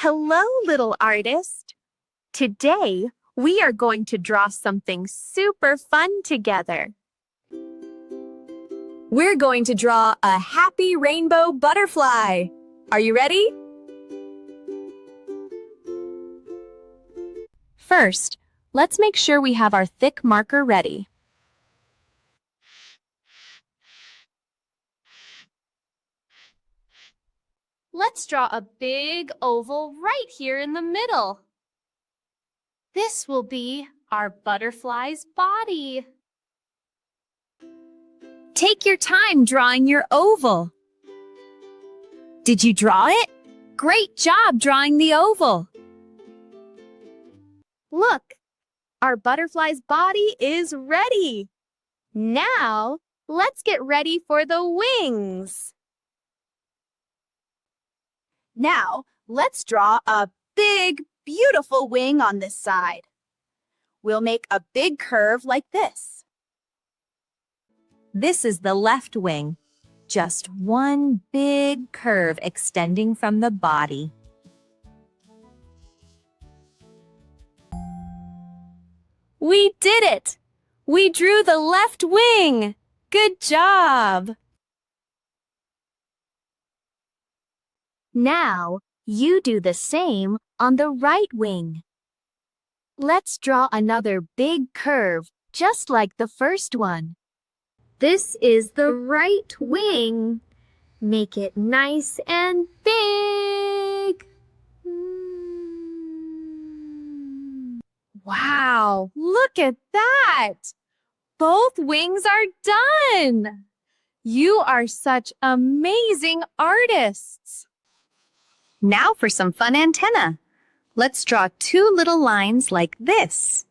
Hello, little artist. Today, we are going to draw something super fun together. We're going to draw a happy rainbow butterfly. Are you ready? First, let's make sure we have our thick marker ready. Let's draw a big oval right here in the middle. This will be our butterfly's body. Take your time drawing your oval. Did you draw it? Great job drawing the oval. Look, our butterfly's body is ready. Now, let's get ready for the wings. Now, let's draw a big, beautiful wing on this side. We'll make a big curve like this. This is the left wing. Just one big curve extending from the body. We did it! We drew the left wing! Good job! Now, you do the same on the right wing. Let's draw another big curve, just like the first one. This is the right wing. Make it nice and big. Wow, look at that! Both wings are done! You are such amazing artists! Now for some fun antennae. Let's draw two little lines like this.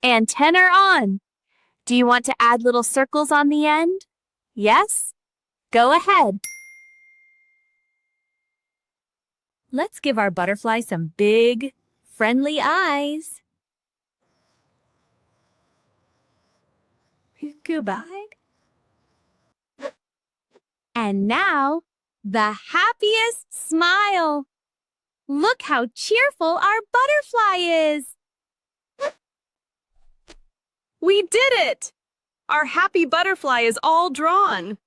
Antennae are on. Do you want to add little circles on the end? Yes? Go ahead. Let's give our butterfly some big, friendly eyes. Goodbye. And now, the happiest smile. Look how cheerful our butterfly is. We did it! Our happy butterfly is all drawn.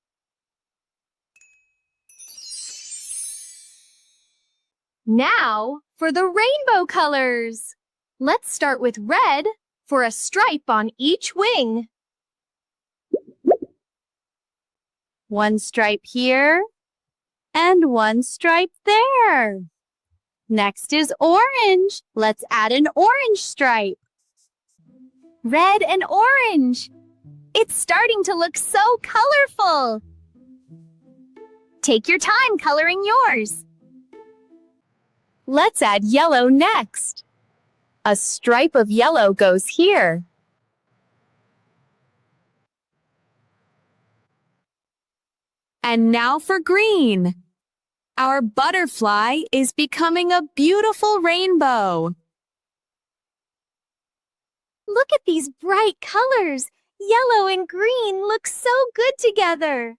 Now for the rainbow colors. Let's start with red for a stripe on each wing. One stripe here and one stripe there. Next is orange. Let's add an orange stripe. Red and orange. It's starting to look so colorful. Take your time coloring yours. Let's add yellow next. A stripe of yellow goes here. And now for green. Our butterfly is becoming a beautiful rainbow. Look at these bright colors. Yellow and green look so good together.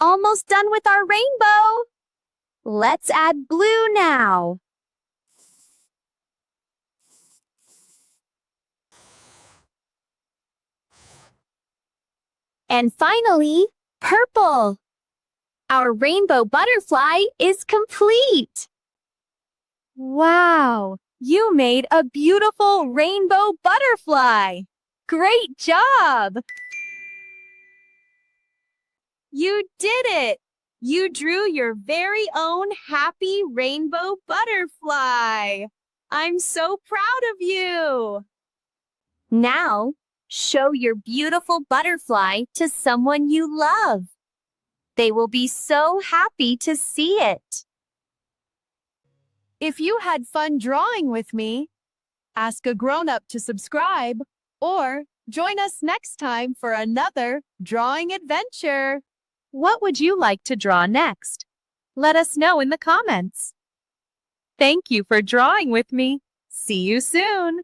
Almost done with our rainbow. Let's add blue now. And finally, purple. Our rainbow butterfly is complete. Wow, you made a beautiful rainbow butterfly. Great job! You did it! You drew your very own happy rainbow butterfly. I'm so proud of you. Now, show your beautiful butterfly to someone you love. They will be so happy to see it. If you had fun drawing with me, ask a grown-up to subscribe or join us next time for another drawing adventure. What would you like to draw next? Let us know in the comments. Thank you for drawing with me. See you soon.